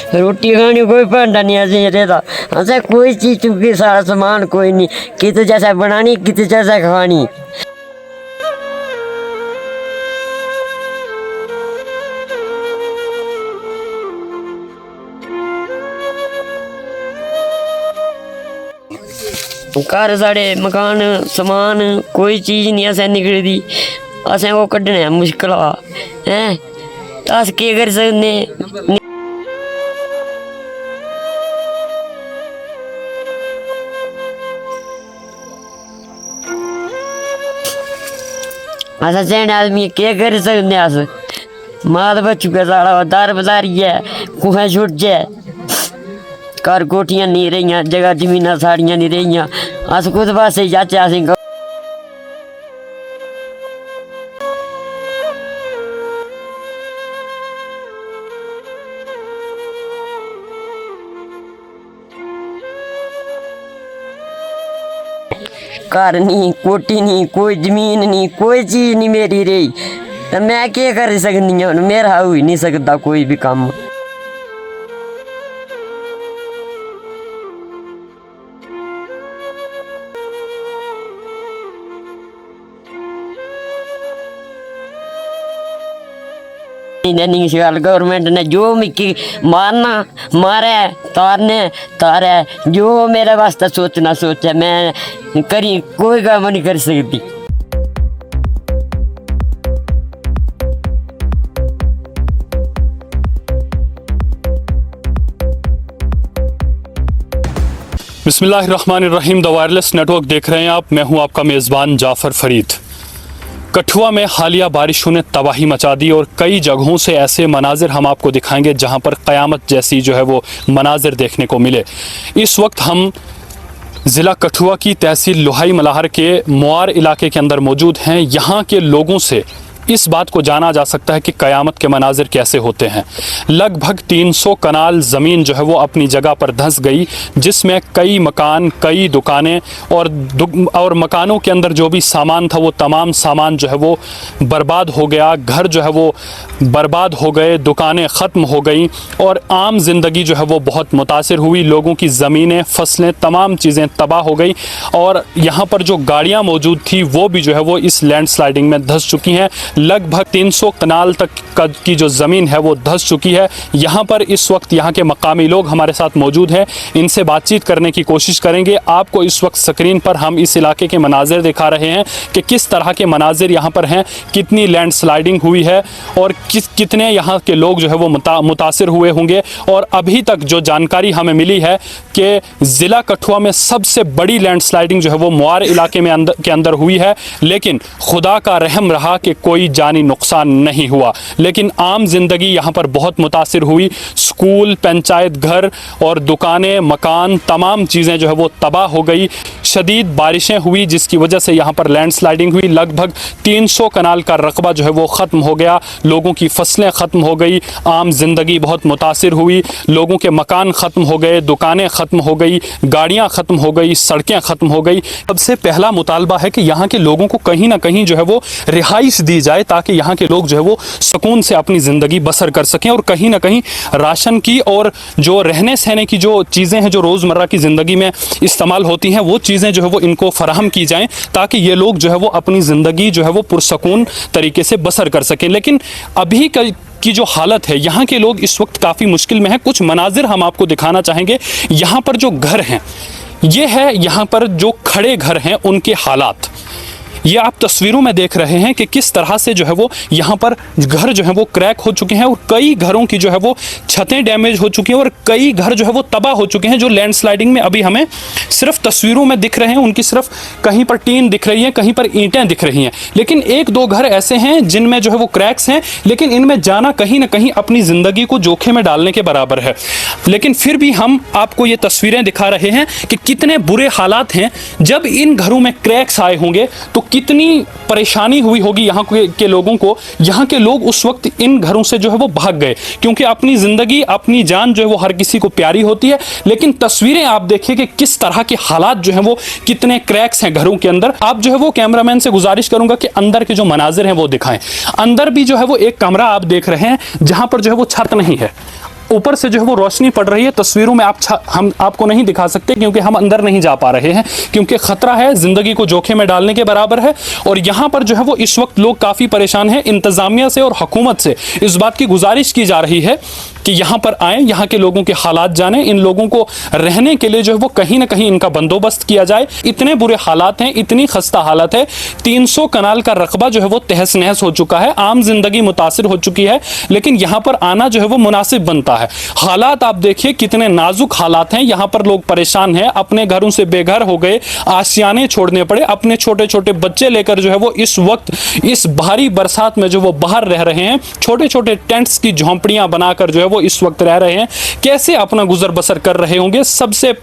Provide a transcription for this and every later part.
रोटी खानी कोई भांडा नहीं ऐसे रहता, ऐसा कोई चीज़ चुकी सारा सामान कोई नहीं, कित जैसा बनानी कित जैसा खानी। घर साढ़े मकान समान कोई चीज़ नहीं असें निकलदी, असें वो कड्ढने मुश्किल हैं, अस केह् करी सकने। अस स्याने आदमी केह् करी सकने, अस मात बच्चू के साढ़ा दर बधारियै कुत्थें छुड़चै। घर कोठियां नहीं रेहियां, जगह जमीनां साड़ियां नहीं रेहियां, अस कुस पास्से जाचै। असें घर नहीं, कोठी नहीं, कोई जमीन नहीं, कोई चीज़ नहीं मेरी रेही, ते मैं केह् करी सकनी हूँ, मेरा होई नहीं सकदा कोई भी कम्म। शैल गौरमेंट ने जो मिकी मारना मारै, तारने तारै, जो मेरे वास्ते सोचना सोचे, मैं करी कोई कम्म नहीं करी सकती। बिस्मिल्लाहिर्रहमानिर्रहीम। द वायरलेस नेटवर्क देख रहे हैं आप, मैं हूं आपका मेज़बान जाफ़र फरीद। कठुआ में हालिया बारिशों ने तबाही मचा दी और कई जगहों से ऐसे मनाजिर हम आपको दिखाएंगे जहां पर क़यामत जैसी जो है वो मनाजिर देखने को मिले। इस वक्त हम ज़िला कठुआ की तहसील लोहाई मलाहर के मुआर इलाके के अंदर मौजूद हैं। यहाँ के लोगों से इस बात को जाना जा सकता है कि क़यामत के मनाजिर कैसे होते हैं। लगभग 300 कनाल ज़मीन जो है वो अपनी जगह पर धंस गई, जिसमें कई मकान, कई दुकानें और मकानों के अंदर जो भी सामान था वो तमाम सामान जो है वो बर्बाद हो गया। घर जो है वो बर्बाद हो गए, दुकानें ख़त्म हो गई और आम ज़िंदगी जो है वो बहुत मुतासिर हुई। लोगों की ज़मीनें, फसलें, तमाम चीज़ें तबाह हो गई और यहाँ पर जो गाड़ियाँ मौजूद थी वो भी जो है वो इस लैंडस्लाइडिंग में धंस चुकी हैं। लगभग 300 कनाल तक की जो ज़मीन है वो धंस चुकी है। यहाँ पर इस वक्त यहाँ के मकामी लोग हमारे साथ मौजूद हैं, इनसे बातचीत करने की कोशिश करेंगे। आपको इस वक्त स्क्रीन पर हम इस इलाके के मनाजिर दिखा रहे हैं कि किस तरह के मनाजिर यहाँ पर हैं, कितनी लैंडस्लाइडिंग हुई है और कितने यहाँ के लोग जो है वो मुतासिर हुए होंगे। और अभी तक जो जानकारी हमें मिली है कि ज़िला कठुआ में सबसे बड़ी लैंडस्लाइडिंग जो है वो मुआर इलाके में के अंदर हुई है, लेकिन खुदा का रहम रहा कि कोई जानी नुकसान नहीं हुआ। लेकिन आम जिंदगी यहाँ पर बहुत मुतासिर हुई। स्कूल, पंचायत घर और दुकानें, मकान, तमाम चीज़ें जो है वो तबाह हो गई। शदीद बारिशें हुई जिसकी वजह से यहाँ पर लैंडस्लाइडिंग हुई। लगभग 300 कनाल का रकबा जो है वो ख़त्म हो गया। लोगों की फसलें ख़त्म हो गई, आम जिंदगी बहुत मुतासिर हुई। लोगों के मकान ख़त्म हो गए, दुकानें ख़त्म हो गई, गाड़ियाँ ख़त्म हो गई, सड़कें ख़त्म हो गई। सबसे पहला मुतालबा है कि यहाँ के लोगों को कहीं ना कहीं जो है वो रिहाइश दी जाए ताकि यहाँ के लोग जो है वो सुकून से अपनी ज़िंदगी बसर कर सकें और कहीं ना कहीं राशन की और जो रहने सहने की जो चीज़ें हैं जो रोज़मर्रा की ज़िंदगी में इस्तेमाल होती हैं वो चीज़ें जो है वो इनको फराहम की जाएं ताकि ये लोग जो है वो अपनी ज़िंदगी जो है वो पुरसकून तरीके से बसर कर सकें। लेकिन अभी की जो हालत है, यहाँ के लोग इस वक्त काफ़ी मुश्किल में हैं। कुछ मनाजिर हम आपको दिखाना चाहेंगे। यहाँ पर जो घर हैं, ये है यहाँ पर जो खड़े घर हैं उनके हालात। ये आप तस्वीरों में देख रहे हैं कि किस तरह से जो है वो यहाँ पर घर जो है वो क्रैक हो चुके हैं और कई घरों की जो है वो छतें डैमेज हो चुकी हैं और कई घर जो है वो तबाह हो चुके हैं। जो लैंडस्लाइडिंग में अभी हमें सिर्फ तस्वीरों में दिख रहे हैं, उनकी सिर्फ कहीं पर टीन दिख रही है, कहीं पर ईंटें दिख रही हैं। लेकिन एक दो घर ऐसे हैं जिनमें जो है वो क्रैक्स हैं, लेकिन इनमें जाना कहीं ना कहीं अपनी ज़िंदगी को जोखिम में डालने के बराबर है। लेकिन फिर भी हम आपको ये तस्वीरें दिखा रहे हैं कि कितने बुरे हालात हैं। जब इन घरों में क्रैक्स आए होंगे तो कितनी परेशानी हुई होगी यहाँ के लोगों को। यहाँ के लोग उस वक्त इन घरों से जो है वो भाग गए क्योंकि अपनी जिंदगी, अपनी जान जो है वो हर किसी को प्यारी होती है। लेकिन तस्वीरें आप देखिए कि किस तरह के हालात जो है वो, कितने क्रैक्स हैं घरों के अंदर। आप जो है वो कैमरामैन से गुजारिश करूंगा कि अंदर के जो मनाजिर हैं वो दिखाएं। अंदर भी जो है वो एक कमरा आप देख रहे हैं जहां पर जो है वो छत नहीं है। ऊपर से जो है वो रोशनी पड़ रही है। तस्वीरों में हम आपको नहीं दिखा सकते क्योंकि हम अंदर नहीं जा पा रहे हैं, क्योंकि खतरा है, जिंदगी को जोखिम में डालने के बराबर है। और यहाँ पर जो है वो इस वक्त लोग काफ़ी परेशान हैं। इंतज़ामिया से और हुकूमत से इस बात की गुजारिश की जा रही है कि यहाँ पर आएँ, यहाँ के लोगों के हालात जानें, इन लोगों को रहने के लिए जो है वो कहीं ना कहीं इनका बंदोबस्त किया जाए। इतने बुरे हालात हैं, इतनी खस्ता हालत है, 300 कनाल का रकबा जो है वो तहस नहस हो चुका है, आम जिंदगी मुतासिर हो चुकी है, लेकिन यहाँ पर आना जो है वो मुनासिब बनता है। हालात आप देखिए कितने नाजुक हालात हैं। यहाँ पर लोग परेशान हैं, अपने घरों से बेघर हो गए, आशियाने छोड़ने पड़े, अपने छोटे छोटे बच्चे लेकर जो है वो इस वक्त इस भारी बरसात में जो वो बाहर रह रहे हैं। छोटे छोटे टेंट्स की झोंपड़ियां बनाकर जो है वो इस वक्त रह रहे हैं। कैसे अपना गुजर बसर कर रहे होंगे। सबसे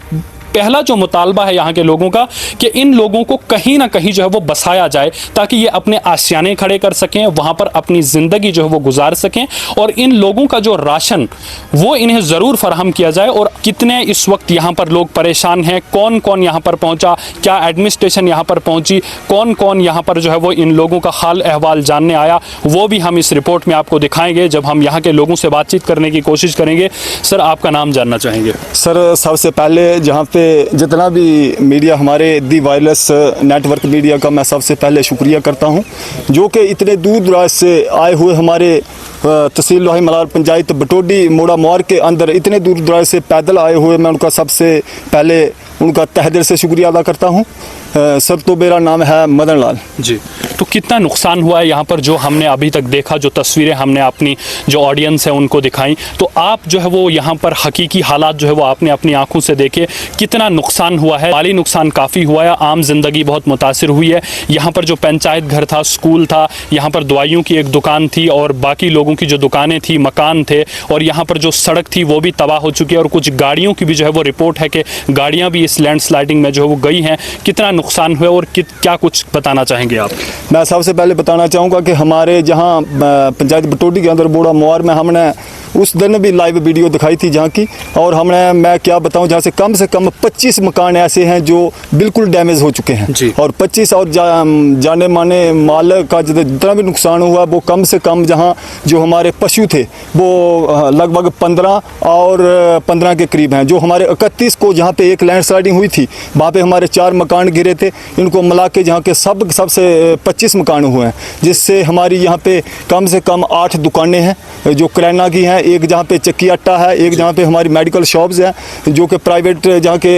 पहला जो मुतालबा है यहाँ के लोगों का कि इन लोगों को कहीं ना कहीं जो है वो बसाया जाए, ताकि ये अपने आशियाने खड़े कर सकें, वहाँ पर अपनी ज़िंदगी जो है वो गुजार सकें, और इन लोगों का जो राशन वो इन्हें ज़रूर फराहम किया जाए। और कितने इस वक्त यहाँ पर लोग परेशान हैं, कौन कौन यहाँ पर पहुँचा, क्या एडमिनिस्ट्रेशन यहाँ पर पहुँची, कौन कौन यहाँ पर जो है वो इन लोगों का हाल अहवाल जानने आया, वो भी हम इस रिपोर्ट में आपको दिखाएंगे जब हम यहाँ के लोगों से बातचीत करने की कोशिश करेंगे। सर, आपका नाम जानना चाहेंगे। सर, सबसे पहले जहाँ पे जितना भी मीडिया हमारे दी वायरलेस नेटवर्क मीडिया का मैं सबसे पहले शुक्रिया करता हूँ, जो कि इतने दूर दराज से आए हुए हमारे तहसील लोहाई मलार पंचायत बटोडी मोड़ा मोर के अंदर इतने दूर दराज से पैदल आए हुए, मैं उनका सबसे पहले उनका तहे दिल से शुक्रिया अदा करता हूँ। सर, तो मेरा नाम है मदन लाल जी। तो कितना नुकसान हुआ है यहाँ पर, जो हमने अभी तक देखा, जो तस्वीरें हमने अपनी जो ऑडियंस है उनको दिखाई, तो आप जो है वो यहाँ पर हकीकी हालात जो है वो आपने अपनी आंखों से देखे, कितना नुकसान हुआ है। माली नुकसान काफ़ी हुआ है, आम जिंदगी बहुत मुतासिर हुई है। यहाँ पर जो पंचायत घर था, स्कूल था, यहाँ पर दवाइयों की एक दुकान थी और बाकी लोगों की जो दुकानें थी, मकान थे, और यहाँ पर जो सड़क थी वो भी तबाह हो चुकी है। और कुछ गाड़ियों की भी जो है वो रिपोर्ट है कि गाड़ियाँ भी इस लैंडस्लाइडिंग में जो है वो गई हैं। कितना नुकसान हुआ और क्या कुछ बताना चाहेंगे आप? मैं सबसे पहले बताना चाहूँगा कि हमारे जहाँ पंचायत बटोडी के अंदर बोड़ा मोर में हमने उस दिन भी लाइव वीडियो दिखाई थी जहाँ की, और मैं क्या बताऊँ, जहाँ से कम 25 मकान ऐसे हैं जो बिल्कुल डैमेज हो चुके हैं, और 25 और जाने माने माल का जितना भी नुकसान हुआ वो कम से कम जहाँ जो हमारे पशु थे वो लगभग 15 और 15 के करीब हैं। जो हमारे 31 को जहाँ पे एक लैंडस्लाइडिंग हुई थी वहाँ पे हमारे 4 मकान गिरे थे, इनको मिला के जहाँ के सबसे 25 मकान हुए हैं, जिससे हमारी यहाँ पे कम से कम 8 दुकानें हैं जो किराना की हैं, एक जहाँ पे चक्की आटा है, एक जहाँ पे हमारी मेडिकल शॉप्स हैं जो कि प्राइवेट जहाँ के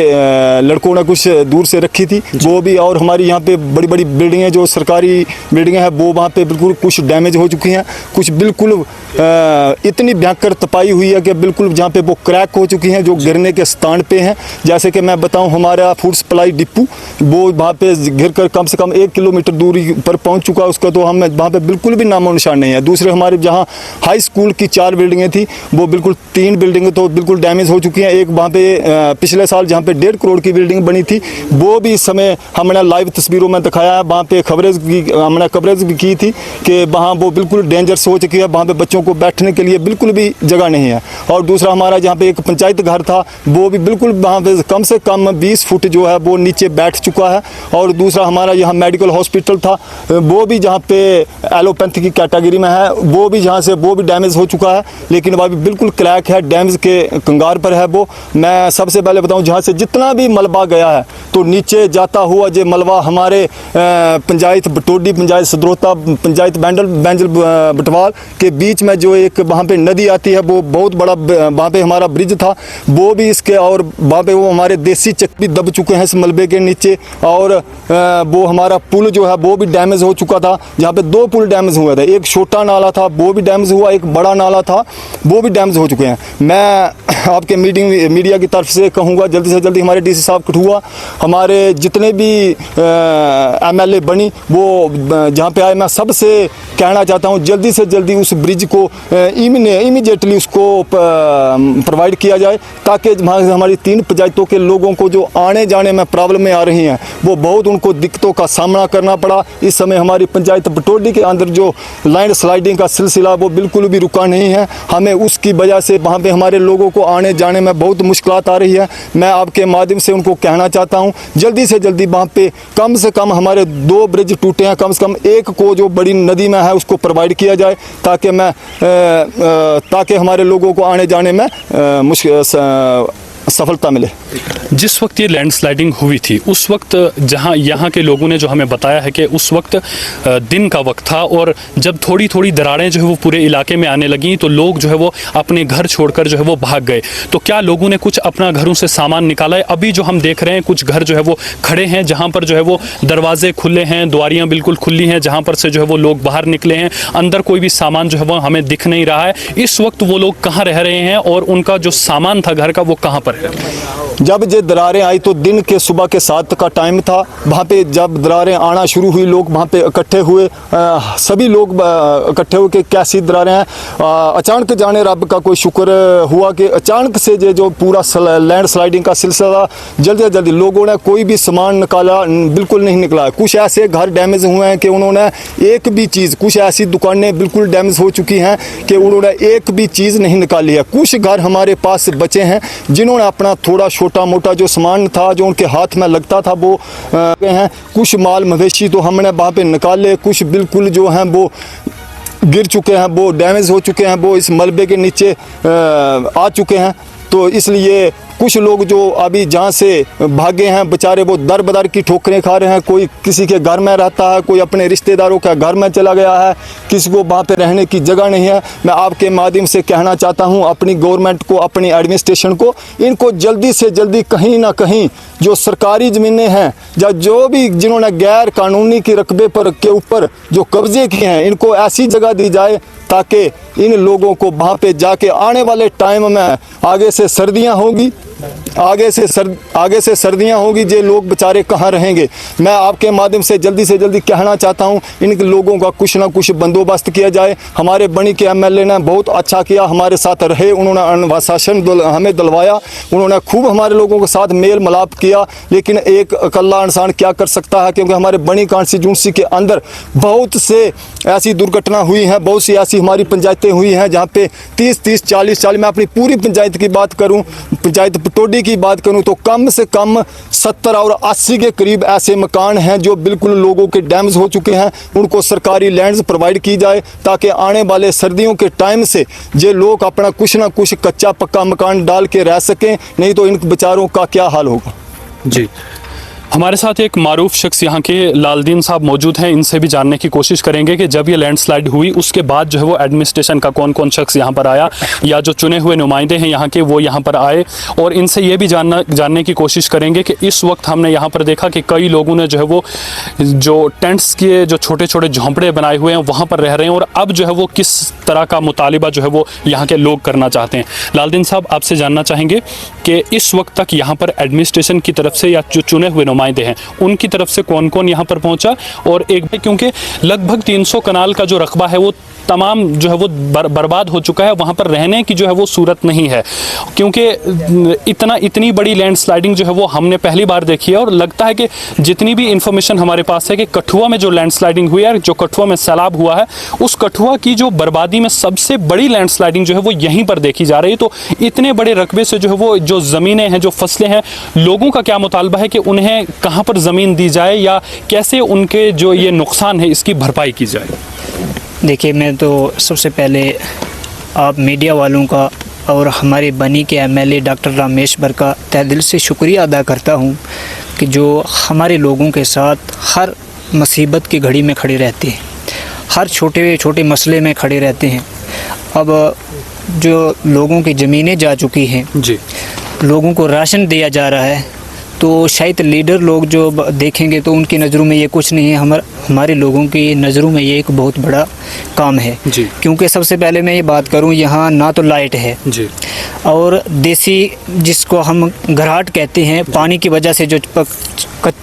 लड़कों ने कुछ दूर से रखी थी वो भी, और हमारी यहाँ पे बड़ी बड़ी बिल्डिंगें जो सरकारी बिल्डिंगें हैं वो वहाँ पे बिल्कुल कुछ डैमेज हो चुकी हैं, कुछ बिल्कुल इतनी भयंकर तपाई हुई है कि बिल्कुल जहाँ पे वो क्रैक हो चुकी हैं, जो गिरने के स्थान पे हैं। जैसे कि मैं बताऊँ, हमारा फूड सप्लाई डिपो वो वहाँ पे गिर कर कम से कम 1 किलोमीटर दूरी पर पहुँच चुका है, उसका तो हम वहाँ पे बिल्कुल भी नामो निशान नहीं है। दूसरे हमारे जहाँ हाई स्कूल की 4 बिल्डिंगें थी वो बिल्कुल 3 बिल्डिंगें तो बिल्कुल डैमेज हो चुकी हैं। एक वहाँ पे पिछले साल जहाँ पे 1.5 करोड़ की बिल्डिंग बनी थी वो भी इस समय हमने लाइव तस्वीरों में दिखाया है। वहाँ पे हमने कवरेज भी की थी कि वहाँ वो बिल्कुल डेंजरस हो चुकी है, वहाँ पे बच्चों को बैठने के लिए बिल्कुल भी जगह नहीं है। और दूसरा हमारा जहाँ पे एक पंचायत घर था वो भी बिल्कुल वहाँ पे कम से कम 20 फुट जो है वो नीचे बैठ चुका है। और दूसरा हमारा यहाँ मेडिकल हॉस्पिटल था वो भी जहाँ पे एलोपैथी की कैटेगरी में है वो भी जहाँ से वो भी डैमेज हो चुका है, लेकिन वह भी बिल्कुल क्रैक है, डैमेज के कंगार पर है वो। मैं सबसे पहले बताऊँ, जहाँ से जितना भी मलबा गया है तो नीचे जाता हुआ जो मलबा हमारे पंचायत बटोडी, पंचायत सदरोता, पंचायत बैंजल बटवाल के बीच में जो एक वहाँ पे नदी आती है वो बहुत बड़ा वहाँ पे हमारा ब्रिज था वो भी इसके, और वहाँ पे वो हमारे देसी चक भी दब चुके हैं इस मलबे के नीचे। और वो हमारा पुल जो है वो भी डैमेज हो चुका था, जहाँ पे 2 पुल डैमेज हुए थे, एक छोटा नाला था वो भी डैमेज हुआ, एक बड़ा नाला था वो भी डैमेज हो चुके हैं। मैं आपके मीडिया की तरफ से कहूँगा जल्दी से जल्दी हमारे डीसी साहब कठुआ, हमारे जितने भी MLA बनी वो जहाँ पे आए, मैं सबसे कहना चाहता हूँ जल्दी से जल्दी उस ब्रिज को इमीडिएटली उसको प्रोवाइड किया जाए, ताकि हमारी 3 पंचायतों के लोगों को जो आने जाने में प्रॉब्लमें आ रही हैं वो बहुत उनको दिक्कतों का सामना करना पड़ा। इस समय हमारी पंचायत बटोडी के अंदर जो लैंड स्लाइडिंग का सिलसिला वो बिल्कुल भी रुका नहीं है, हमें उसकी वजह से वहाँ पे हमारे लोगों को आने जाने में बहुत मुश्किलात आ रही है। मैं आपके माध्यम से उनको कहना चाहता हूँ जल्दी से जल्दी वहाँ पे कम से कम हमारे 2 ब्रिज टूटे हैं, कम से कम एक को जो बड़ी नदी में है उसको प्रोवाइड किया जाए, ताकि ताकि ताकि हमारे लोगों को आने जाने में सफलता मिले। जिस वक्त ये लैंडस्लाइडिंग हुई थी उस वक्त जहां यहाँ के लोगों ने जो हमें बताया है कि उस वक्त दिन का वक्त था और जब थोड़ी थोड़ी दरारें जो है वो पूरे इलाके में आने लगी तो लोग जो है वो अपने घर छोड़कर जो है वो भाग गए। तो क्या लोगों ने कुछ अपना घरों से सामान निकाला है? अभी जो हम देख रहे हैं कुछ घर जो है वो खड़े हैं जहाँ पर जो है वो दरवाजे खुले हैं, द्वारियाँ बिल्कुल खुली हैं, जहाँ पर से जो है वो लोग बाहर निकले हैं। अंदर कोई भी सामान जो है वो हमें दिख नहीं रहा है। इस वक्त वो लोग कहाँ रह रहे हैं और उनका जो सामान था घर का वो कहाँ पर है? जब ये दरारें आई तो दिन के सुबह के 7 का टाइम था। वहाँ पे जब दरारें आना शुरू हुई लोग वहाँ पे इकट्ठे हुए, सभी लोग इकट्ठे होकर कैसी दरारें हैं। अचानक जाने रब का कोई शुक्र हुआ कि अचानक से जो पूरा लैंड स्लाइडिंग का सिलसिला जल्दी जल्दी लोगों ने कोई भी सामान निकाला बिल्कुल नहीं निकला। कुछ ऐसे घर डैमेज हुए हैं कि उन्होंने एक भी चीज़, कुछ ऐसी दुकानें बिल्कुल डैमेज हो चुकी हैं कि उन्होंने एक भी चीज़ नहीं निकाली है। कुछ घर हमारे पास बचे हैं जिन्होंने अपना थोड़ा छोटा मोटा जो सामान था जो उनके हाथ में लगता था वो हैं। कुछ माल मवेशी तो हमने वहाँ पे निकाले, कुछ बिल्कुल जो हैं वो गिर चुके हैं, वो डैमेज हो चुके हैं, वो इस मलबे के नीचे आ चुके हैं। तो इसलिए कुछ लोग जो अभी जहाँ से भागे हैं बेचारे वो दर बदर की ठोकरें खा रहे हैं। कोई किसी के घर में रहता है, कोई अपने रिश्तेदारों के घर में चला गया है, किसी को वहाँ पे रहने की जगह नहीं है। मैं आपके माध्यम से कहना चाहता हूँ अपनी गवर्नमेंट को, अपनी एडमिनिस्ट्रेशन को, इनको जल्दी से जल्दी कहीं ना कहीं जो सरकारी ज़मीनें हैं या जो भी जिन्होंने गैर कानूनी के रकबे पर के ऊपर जो कब्जे किए हैं इनको ऐसी जगह दी जाए ताकि इन लोगों को वहाँ पे जाके आने वाले टाइम में आगे से सर्दियाँ होंगी, आगे से सर्दियां होगी, ये लोग बेचारे कहाँ रहेंगे। मैं आपके माध्यम से जल्दी कहना चाहता हूं इन लोगों का कुछ ना कुछ बंदोबस्त किया जाए। हमारे बनी के एमएलए ने बहुत अच्छा किया, हमारे साथ रहे, उन्होंने अनुशासन हमें दिलवाया, उन्होंने खूब हमारे लोगों के साथ मेल मिलाप किया। लेकिन एक अकेला इंसान क्या कर सकता है, क्योंकि हमारे बनी कॉन्स्टिट्यूंसी के अंदर बहुत से ऐसी दुर्घटना हुई हैं, बहुत सी ऐसी हमारी पंचायतें हुई हैं जहाँ पे 30-30, 40-40, मैं अपनी पूरी पंचायत की बात करूँ, पंचायत पटोडी की बात करूं तो कम से कम 70 और 80 के करीब ऐसे मकान हैं जो बिल्कुल लोगों के डैमेज हो चुके हैं। उनको सरकारी लैंड्स प्रोवाइड की जाए ताकि आने वाले सर्दियों के टाइम से ये लोग अपना कुछ ना कुछ कच्चा पक्का मकान डाल के रह सकें, नहीं तो इन बेचारों का क्या हाल होगा। जी, हमारे साथ एक मारूफ शख्स यहाँ के लालदीन साहब मौजूद हैं। इनसे भी जानने की कोशिश करेंगे कि जब ये लैंडस्लाइड हुई उसके बाद जो है वो एडमिनिस्ट्रेशन का कौन कौन शख्स यहाँ पर आया या जो चुने हुए नुमाइंदे हैं यहाँ के वो यहाँ पर आए, और इनसे ये भी जानने की कोशिश करेंगे कि इस वक्त हमने यहाँ पर देखा कि कई लोगों ने जो है वो जो टेंट्स के जो छोटे छोटे झोंपड़े बनाए हुए हैं वहाँ पर रह रहे हैं, और अब जो है वो किस तरह का मुतालिबा जो है वो यहाँ के लोग करना चाहते हैं। लालदीन साहब, आपसे जानना चाहेंगे कि इस वक्त तक यहाँ पर एडमिनिस्ट्रेशन की तरफ से या जो चुने हुए नुमाइंदे हैं उनकी तरफ से कौन कौन यहाँ पर पहुंचा, और एक क्योंकि लगभग 300 कनाल का जो रकबा है वो तमाम जो है वो बर्बाद हो चुका है, वहाँ पर रहने की जो है वो सूरत नहीं है, क्योंकि इतनी बड़ी लैंडस्लाइडिंग जो है वो हमने पहली बार देखी है। और लगता है कि जितनी भी इंफॉर्मेशन हमारे पास है कि कठुआ में जो लैंडस्लाइडिंग हुई है, जो कठुआ में सैलाब हुआ है, उस कठुआ की जो बर्बादी में सबसे बड़ी लैंडस्लाइडिंग जो है वो यहीं पर देखी जा रही है। तो इतने बड़े रकबे से जो है वो जो ज़मीनें हैं, जो फसलें हैं, लोगों का क्या मुतालबा है कि उन्हें कहाँ पर ज़मीन दी जाए या कैसे उनके जो ये नुकसान है इसकी भरपाई की जाए? देखिए, मैं तो सबसे पहले आप मीडिया वालों का और हमारे बनी के एमएलए डॉक्टर रामेश बर का तहे दिल से शुक्रिया अदा करता हूं कि जो हमारे लोगों के साथ हर मुसीबत की घड़ी में खड़े रहते हैं, हर छोटे छोटे मसले में खड़े रहते हैं। अब जो लोगों की ज़मीनें जा चुकी हैं जी, लोगों को राशन दिया जा रहा है, तो शायद लीडर लोग जो देखेंगे तो उनकी नज़रों में ये कुछ नहीं है, हमारे लोगों की नज़रों में ये एक बहुत बड़ा काम है जी। क्योंकि सबसे पहले मैं ये बात करूं, यहाँ ना तो लाइट है जी, और देसी जिसको हम घराट कहते हैं, पानी की वजह से जो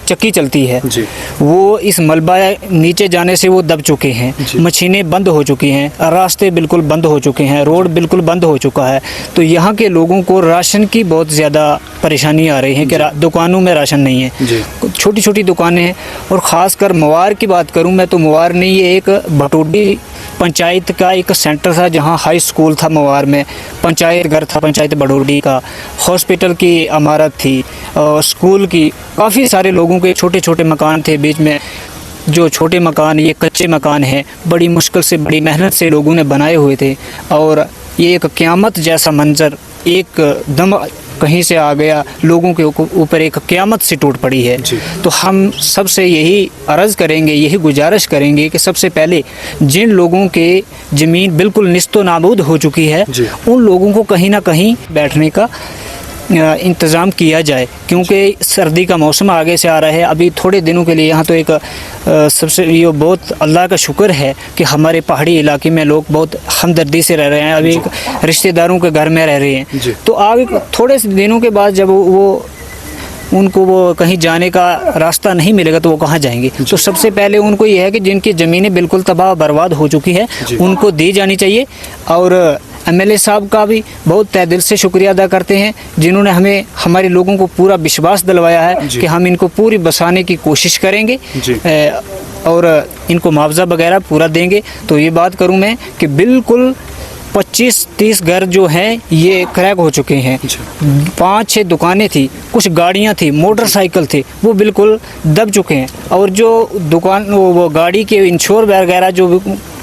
चक्की चलती है जी, वो इस मलबा नीचे जाने से वो दब चुके हैं, मशीनें बंद हो चुकी हैं, रास्ते बिल्कुल बंद हो चुके हैं, रोड बिल्कुल बंद हो चुका है। तो यहाँ के लोगों को राशन की बहुत ज़्यादा परेशानी आ रही है कि दुकानों में राशन नहीं है, छोटी छोटी दुकानें हैं। और ख़ासकर मवार की बात करूँ मैं तो मवार नहीं, ये एक भटोडी पंचायत का एक सेंटर था जहाँ हाई स्कूल था, मवार में पंचायत घर था, पंचायत भटोडी का, हॉस्पिटल की इमारत थी, स्कूल की, काफ़ी सारे लोगों के छोटे छोटे मकान थे बीच में। जो छोटे मकान, ये कच्चे मकान हैं, बड़ी मुश्किल से, बड़ी मेहनत से लोगों ने बनाए हुए थे, और ये एक क़यामत जैसा मंजर एकदम कहीं से आ गया, लोगों के ऊपर एक क़यामत सी टूट पड़ी है। तो हम सबसे यही अर्ज़ करेंगे, यही गुजारिश करेंगे कि सबसे पहले जिन लोगों के ज़मीन बिल्कुल निस्तो नाबूद हो चुकी है, उन लोगों को कहीं ना कहीं बैठने का इंतज़ाम किया जाए, क्योंकि सर्दी का मौसम आगे से आ रहा है। अभी थोड़े दिनों के लिए यहाँ तो एक सबसे ये बहुत अल्लाह का शुक्र है कि हमारे पहाड़ी इलाके में लोग बहुत हमदर्दी से रह रहे हैं, अभी रिश्तेदारों के घर में रह रहे हैं। तो आगे थोड़े से दिनों के बाद जब उनको कहीं जाने का रास्ता नहीं मिलेगा तो वो कहाँ जाएंगे। तो सबसे पहले उनको ये है कि जिनकी ज़मीनें बिल्कुल तबाह बर्बाद हो चुकी है उनको दी जानी चाहिए। और एमएलए साहब का भी बहुत तहे दिल से शुक्रिया अदा करते हैं, जिन्होंने हमारे लोगों को पूरा विश्वास दिलवाया है कि हम इनको पूरी बसाने की कोशिश करेंगे और इनको मुआवजा वगैरह पूरा देंगे। तो ये बात करूं मैं कि बिल्कुल 25-30 घर जो हैं ये क्रैक हो चुके हैं। 5-6 दुकानें थी, कुछ गाड़ियां थी, मोटरसाइकिल थे, वो बिल्कुल दब चुके हैं। और जो दुकान वो गाड़ी के इंश्योर वगैरह जो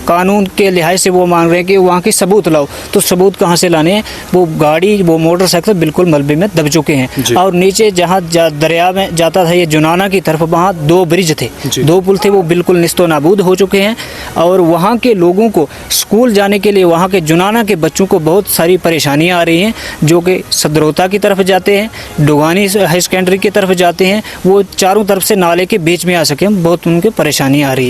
कानून के लिहाज से वो मांग रहे हैं कि वहाँ के सबूत लाओ, तो सबूत कहाँ से लाने हैं। वो गाड़ी, वो मोटरसाइकिल बिल्कुल मलबे में दब चुके हैं। और नीचे जहाँ दरिया में जाता था ये जुनाना की तरफ, वहाँ 2 ब्रिज थे, 2 पुल थे, वो बिल्कुल निस्तो नाबूद हो चुके हैं। और वहाँ के लोगों को स्कूल जाने के लिए, वहाँ के जुनाना के बच्चों को बहुत सारी परेशानियाँ आ रही हैं, जो कि सदरोता की तरफ जाते हैं, डुगानी हाई सेकेंडरी की तरफ जाते हैं, वो चारों तरफ से नाले के बीच में आ सके, बहुत उनकी परेशानी आ रही है।